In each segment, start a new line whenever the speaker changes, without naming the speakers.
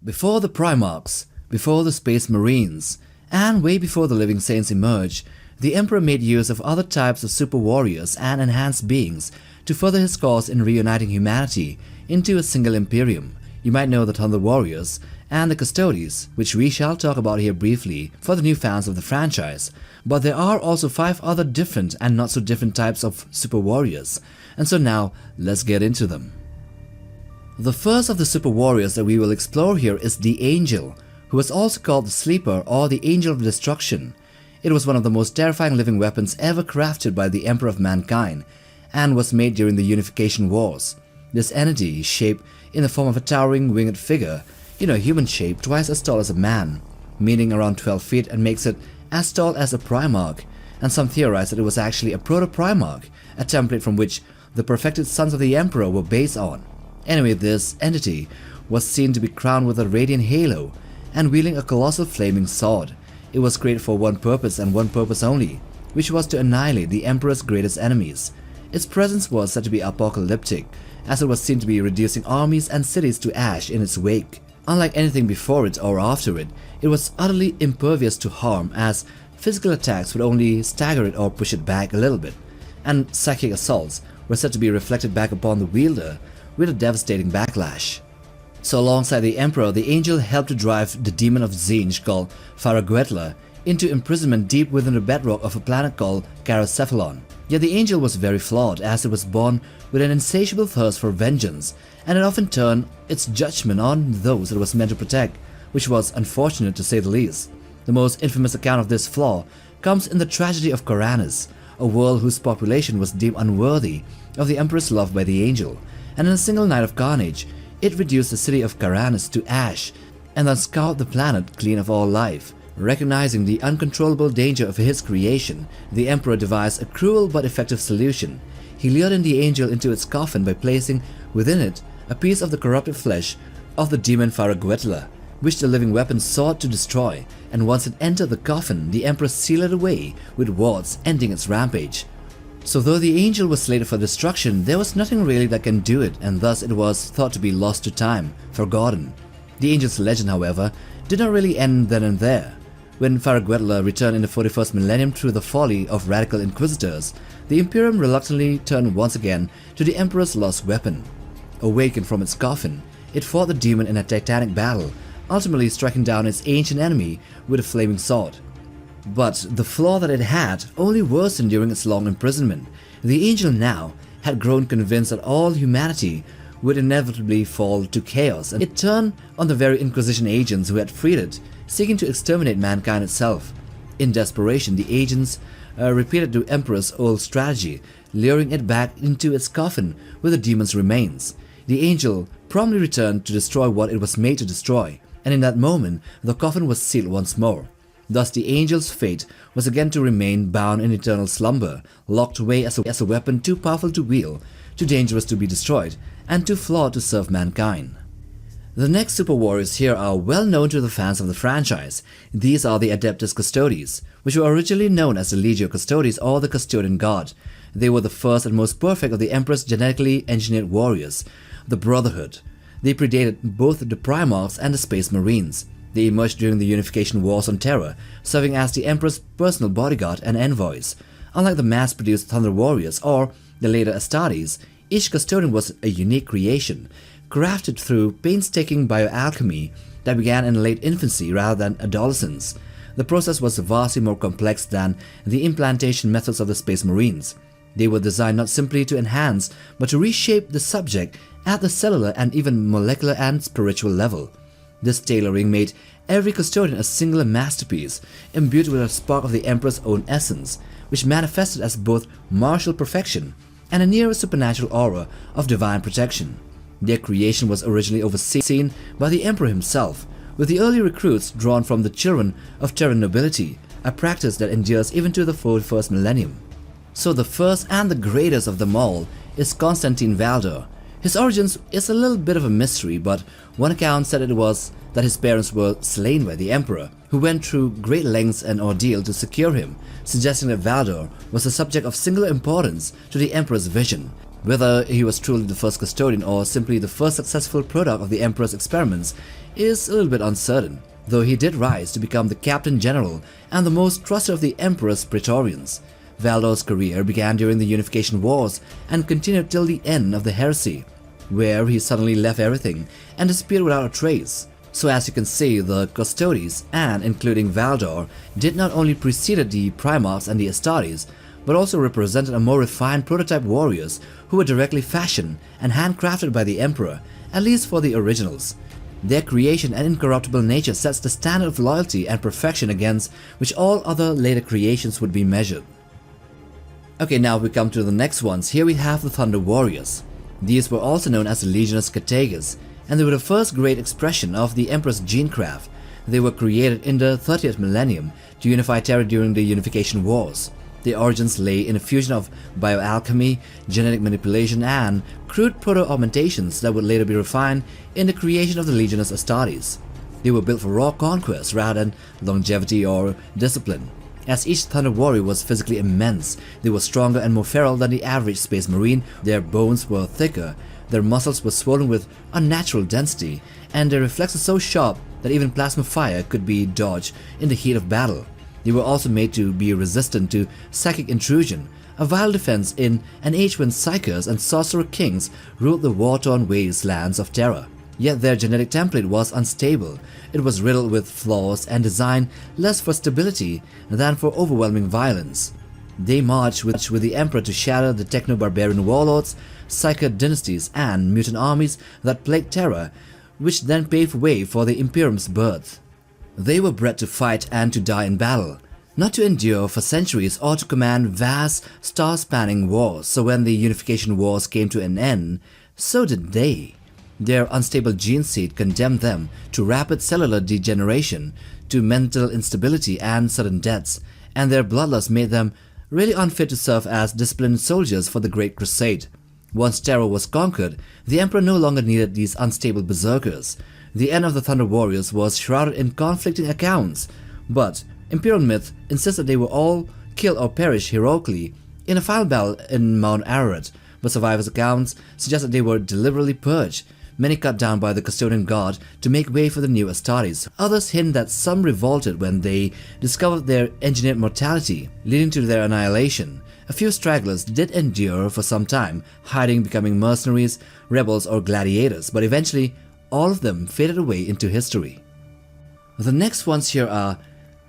Before the Primarchs, before the Space Marines, and way before the Living Saints emerged, the Emperor made use of other types of super warriors and enhanced beings to further his cause in reuniting humanity into a single Imperium. You might know the Thunder Warriors and the Custodes, which we shall talk about here briefly for the new fans of the franchise, but there are also 5 other different and not so different types of super warriors, and so now let's get into them. The first of the super warriors that we will explore here is the Angel, who was also called the Sleeper or the Angel of Destruction. It was one of the most terrifying living weapons ever crafted by the Emperor of Mankind and was made during the Unification Wars. This entity is shaped in the form of a towering winged figure, human shape twice as tall as a man, meaning around 12 feet, and makes it as tall as a Primarch, and some theorize that it was actually a proto-Primarch, a template from which the perfected sons of the Emperor were based on. Anyway, this entity was seen to be crowned with a radiant halo and wielding a colossal flaming sword. It was created for one purpose and one purpose only, which was to annihilate the Emperor's greatest enemies. Its presence was said to be apocalyptic, as it was seen to be reducing armies and cities to ash in its wake. Unlike anything before it or after it, it was utterly impervious to harm, as physical attacks would only stagger it or push it back a little bit, and psychic assaults were said to be reflected back upon the wielder with a devastating backlash. So alongside the Emperor, the Angel helped to drive the demon of Tzeentch called pharaa'gueotla into imprisonment deep within the bedrock of a planet called Karacephalon. Yet the Angel was very flawed, as it was born with an insatiable thirst for vengeance, and it often turned its judgment on those it was meant to protect, which was unfortunate to say the least. The most infamous account of this flaw comes in the tragedy of Kharanis, a world whose population was deemed unworthy of the Emperor's love by the Angel, and in a single night of carnage, it reduced the city of Kharanis to ash and then scoured the planet clean of all life. Recognizing the uncontrollable danger of his creation, the Emperor devised a cruel but effective solution. He lured in the Angel into its coffin by placing within it a piece of the corrupted flesh of the demon pharaa'gueotla, which the living weapon sought to destroy, and once it entered the coffin, the Emperor sealed it away with wards, ending its rampage. So though the Angel was slated for destruction, there was nothing really that can do it, and thus it was thought to be lost to time, forgotten. The Angel's legend, however, did not really end then and there. When pharaa'gueotla returned in the 41st millennium through the folly of radical inquisitors, the Imperium reluctantly turned once again to the Emperor's lost weapon. Awakened from its coffin, it fought the demon in a titanic battle, ultimately striking down its ancient enemy with a flaming sword. But the flaw that it had only worsened during its long imprisonment. The Angel now had grown convinced that all humanity would inevitably fall to chaos, and it turned on the very Inquisition agents who had freed it, seeking to exterminate mankind itself. In desperation, the agents repeated the Emperor's old strategy, luring it back into its coffin with the demon's remains. The Angel promptly returned to destroy what it was made to destroy, and in that moment, the coffin was sealed once more. Thus the Angel's fate was again to remain bound in eternal slumber, locked away as a weapon too powerful to wield, too dangerous to be destroyed, and too flawed to serve mankind. The next super warriors here are well known to the fans of the franchise. These are the Adeptus Custodes, which were originally known as the Leetu Custodes or the Custodian God. They were the first and most perfect of the Emperor's genetically engineered warriors, the Brotherhood. They predated both the Primarchs and the Space Marines. They emerged during the Unification Wars on Terra, serving as the Emperor's personal bodyguard and envoys. Unlike the mass-produced Thunder Warriors or the later Astartes, each Custodian was a unique creation, crafted through painstaking bioalchemy that began in late infancy rather than adolescence. The process was vastly more complex than the implantation methods of the Space Marines. They were designed not simply to enhance, but to reshape the subject at the cellular and even molecular and spiritual level. This tailoring made every Custodian a singular masterpiece, imbued with a spark of the Emperor's own essence, which manifested as both martial perfection and a near supernatural aura of divine protection. Their creation was originally overseen by the Emperor himself, with the early recruits drawn from the children of Terran nobility, a practice that endures even to the 41st millennium. So the first and the greatest of them all is Constantine Valdor. His origins is a little bit of a mystery, but one account said it was that his parents were slain by the Emperor, who went through great lengths and ordeal to secure him, suggesting that Valdor was a subject of singular importance to the Emperor's vision. Whether he was truly the first custodian or simply the first successful product of the Emperor's experiments is a little bit uncertain, though he did rise to become the Captain General and the most trusted of the Emperor's Praetorians. Valdor's career began during the Unification Wars and continued till the end of the Heresy, where he suddenly left everything and disappeared without a trace. So as you can see, the Custodes, and including Valdor, did not only preceded the Primarchs and the Astartes, but also represented a more refined prototype warriors who were directly fashioned and handcrafted by the Emperor, at least for the originals. Their creation and incorruptible nature sets the standard of loyalty and perfection against which all other later creations would be measured. Okay, now we come to the next ones. Here we have the Thunder Warriors. These were also known as the Legiones Custodes, and they were the first great expression of the Emperor's genecraft. They were created in the 30th millennium to unify Terra during the Unification Wars. Their origins lay in a fusion of bioalchemy, genetic manipulation, and crude proto-augmentations that would later be refined in the creation of the Legiones Astartes. They were built for raw conquest rather than longevity or discipline. As each Thunder Warrior was physically immense, they were stronger and more feral than the average Space Marine. Their bones were thicker, their muscles were swollen with unnatural density, and their reflexes so sharp that even plasma fire could be dodged in the heat of battle. They were also made to be resistant to psychic intrusion, a vital defense in an age when psychers and sorcerer kings ruled the war-torn wastelands of Terra. Yet their genetic template was unstable. It was riddled with flaws and designed less for stability than for overwhelming violence. They marched with the Emperor to shatter the techno-barbarian warlords, psyker dynasties, and mutant armies that plagued Terra, which then paved way for the Imperium's birth. They were bred to fight and to die in battle, not to endure for centuries or to command vast, star-spanning wars. So when the Unification Wars came to an end, so did they. Their unstable gene seed condemned them to rapid cellular degeneration, to mental instability and sudden deaths, and their bloodlust made them really unfit to serve as disciplined soldiers for the Great Crusade. Once Terra was conquered, the Emperor no longer needed these unstable berserkers. The end of the Thunder Warriors was shrouded in conflicting accounts, but Imperial myth insists that they were all killed or perished heroically in a final battle in Mount Ararat, but survivors' accounts suggest that they were deliberately purged, many cut down by the custodian guard to make way for the new Astartes. Others hint that some revolted when they discovered their engineered mortality, leading to their annihilation. A few stragglers did endure for some time, hiding, becoming mercenaries, rebels, or gladiators, but eventually all of them faded away into history. The next ones here are,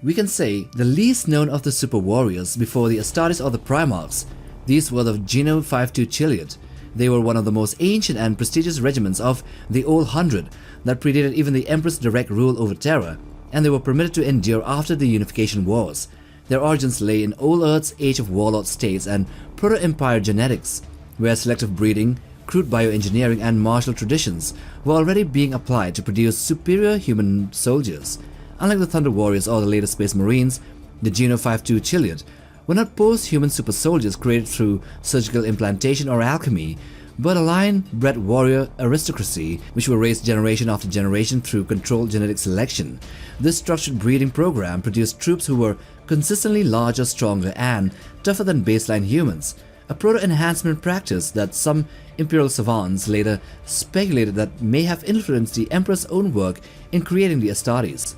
we can say, the least known of the super warriors before the Astartes or the Primarchs. These were the Geno 52 Chiliad. They were one of the most ancient and prestigious regiments of the Old Hundred that predated even the Emperor's direct rule over Terra, and they were permitted to endure after the Unification Wars. Their origins lay in Old Earth's age of warlord states and proto-empire genetics, where selective breeding, crude bioengineering, and martial traditions were already being applied to produce superior human soldiers. Unlike the Thunder Warriors or the later Space Marines, the Geno 52 Chiliad were not post-human super soldiers created through surgical implantation or alchemy, but a lion-bred warrior aristocracy which were raised generation after generation through controlled genetic selection. This structured breeding program produced troops who were consistently larger, stronger, and tougher than baseline humans, a proto-enhancement practice that some Imperial savants later speculated that may have influenced the Emperor's own work in creating the Astartes.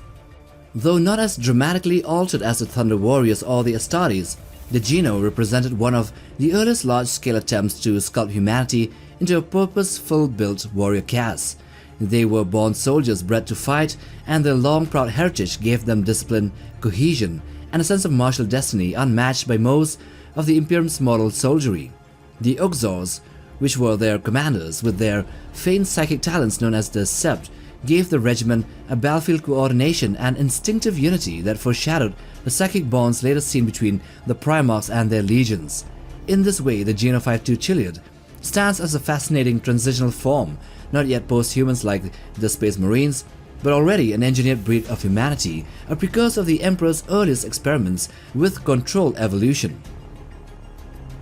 Though not as dramatically altered as the Thunder Warriors or the Astartes, the Geno represented one of the earliest large-scale attempts to sculpt humanity into a purposeful-built warrior caste. They were born soldiers bred to fight, and their long proud heritage gave them discipline, cohesion, and a sense of martial destiny unmatched by most of the Imperium's model soldiery. The Uxors, which were their commanders, with their faint psychic talents known as the Sept, gave the regiment a battlefield coordination and instinctive unity that foreshadowed the psychic bonds later seen between the Primarchs and their legions. In this way, the Geno 52 Chiliad stands as a fascinating transitional form, not yet post-humans like the Space Marines, but already an engineered breed of humanity, a precursor of the Emperor's earliest experiments with controlled evolution.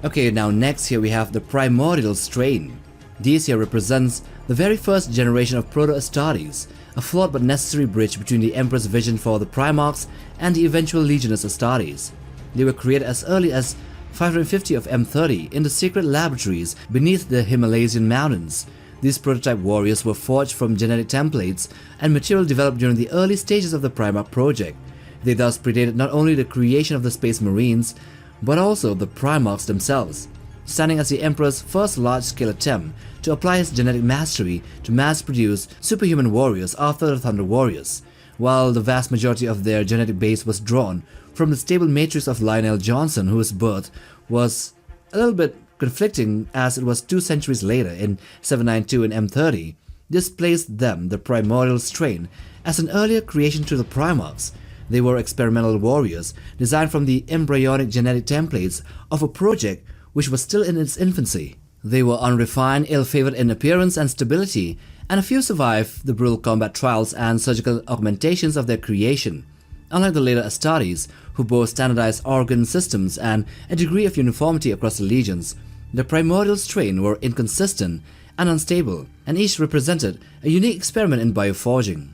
Okay, now next here we have the Primordial Strain. This here represents the very first generation of Proto-Astartes, a flawed but necessary bridge between the Emperor's vision for the Primarchs and the eventual Legiones Astartes. They were created as early as 550 of M30 in the secret laboratories beneath the Himalayan mountains. These prototype warriors were forged from genetic templates and material developed during the early stages of the Primarch project. They thus predated not only the creation of the Space Marines, but also the Primarchs themselves, standing as the Emperor's first large-scale attempt to apply his genetic mastery to mass-produce superhuman warriors after the Thunder Warriors, while the vast majority of their genetic base was drawn from the stable matrix of Lionel Johnson, whose birth was a little bit conflicting as it was 2 centuries later in 792 and M30. This placed them, the Primordial Strain, as an earlier creation to the Primarchs. They were experimental warriors designed from the embryonic genetic templates of a project which was still in its infancy. They were unrefined, ill-favored in appearance and stability, and a few survived the brutal combat trials and surgical augmentations of their creation. Unlike the later Astartes, who bore standardized organ systems and a degree of uniformity across the legions, the Primordial Strain were inconsistent and unstable, and each represented a unique experiment in bioforging.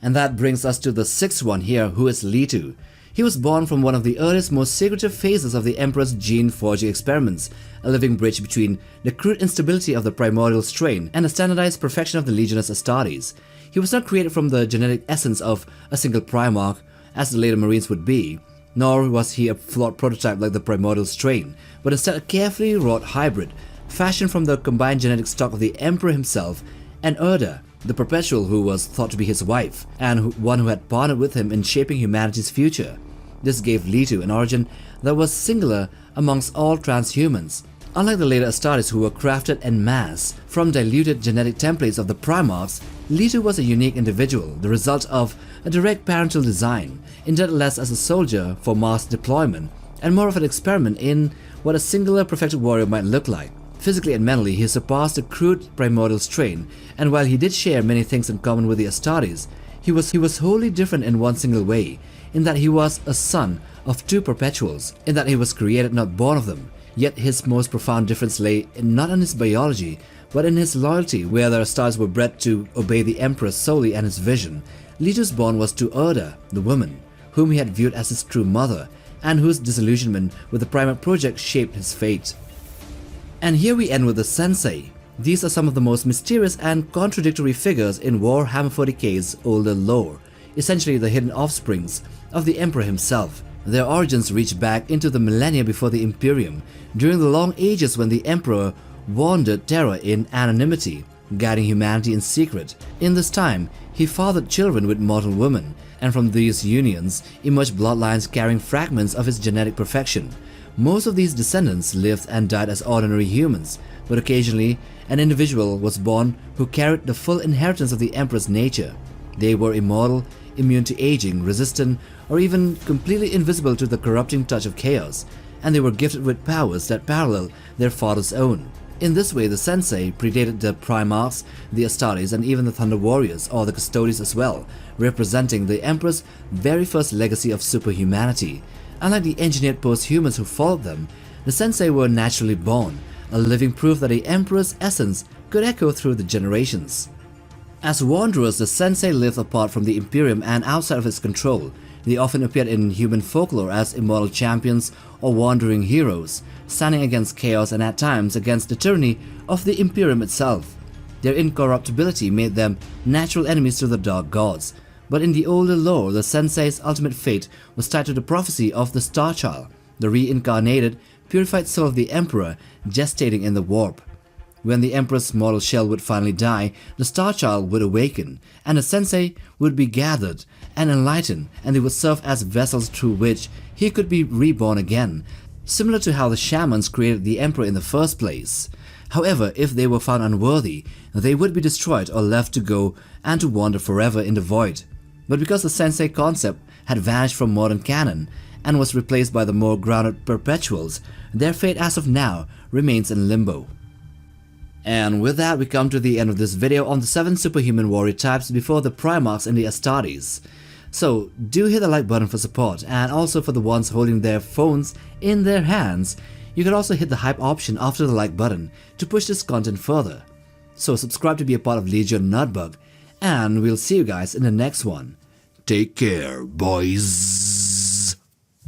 And that brings us to the 6th one here, who is Leetu. He was born from one of the earliest, most secretive phases of the Emperor's gene forging experiments, a living bridge between the crude instability of the Primordial Strain and the standardized perfection of the Legionist Astartes. He was not created from the genetic essence of a single Primarch, as the later Marines would be, nor was he a flawed prototype like the Primordial Strain, but instead a carefully wrought hybrid, fashioned from the combined genetic stock of the Emperor himself and Erda, the Perpetual, who was thought to be his wife, and one who had partnered with him in shaping humanity's future. This gave Leetu an origin that was singular amongst all transhumans. Unlike the later Astartes, who were crafted en masse from diluted genetic templates of the Primarchs, Leetu was a unique individual, the result of a direct parental design, intended less as a soldier for mass deployment and more of an experiment in what a singular perfected warrior might look like. Physically and mentally, he surpassed the crude Primordial Strain, and while he did share many things in common with the Astartes, he was wholly different in one single way, in that he was a son of 2 Perpetuals, in that he was created, not born of them. Yet his most profound difference lay not in his biology, but in his loyalty. Where the Astartes were bred to obey the Emperor solely and his vision, Leetu's bond was to Erda, the woman, whom he had viewed as his true mother, and whose disillusionment with the Primarch project shaped his fate. And here we end with the Sensei. These are some of the most mysterious and contradictory figures in Warhammer 40k's older lore, essentially the hidden offsprings of the Emperor himself. Their origins reach back into the millennia before the Imperium, during the long ages when the Emperor wandered terror in anonymity, guiding humanity in secret. In this time, he fathered children with mortal women, and from these unions emerged bloodlines carrying fragments of his genetic perfection. Most of these descendants lived and died as ordinary humans, but occasionally an individual was born who carried the full inheritance of the Emperor's nature. They were immortal, immune to aging, resistant, or even completely invisible to the corrupting touch of chaos, and they were gifted with powers that parallel their father's own. In this way, the Sensei predated the Primarchs, the Astartes, and even the Thunder Warriors, or the Custodes as well, representing the Emperor's very first legacy of superhumanity. Unlike the engineered post-humans who followed them, the Sensei were naturally born, a living proof that the Emperor's essence could echo through the generations. As wanderers, the Sensei lived apart from the Imperium and outside of its control. They often appeared in human folklore as immortal champions or wandering heroes, standing against chaos and at times against the tyranny of the Imperium itself. Their incorruptibility made them natural enemies to the Dark Gods, but in the older lore, the Sensei's ultimate fate was tied to the prophecy of the Star Child, the reincarnated, purified soul of the Emperor gestating in the warp. When the Emperor's mortal shell would finally die, the Star Child would awaken, and the Sensei would be gathered and enlightened, and they would serve as vessels through which he could be reborn again, similar to how the shamans created the Emperor in the first place. However, if they were found unworthy, they would be destroyed or left to go and to wander forever in the void. But because the Sensei concept had vanished from modern canon and was replaced by the more grounded Perpetuals, their fate as of now remains in limbo. And with that, we come to the end of this video on the 7 superhuman warrior types before the Primarchs and the Astartes. So do hit the like button for support, and also for the ones holding their phones in their hands, you can also hit the hype option after the like button to push this content further. So subscribe to be a part of Legion Nerdbug, and we'll see you guys in the next one. Take care, boys.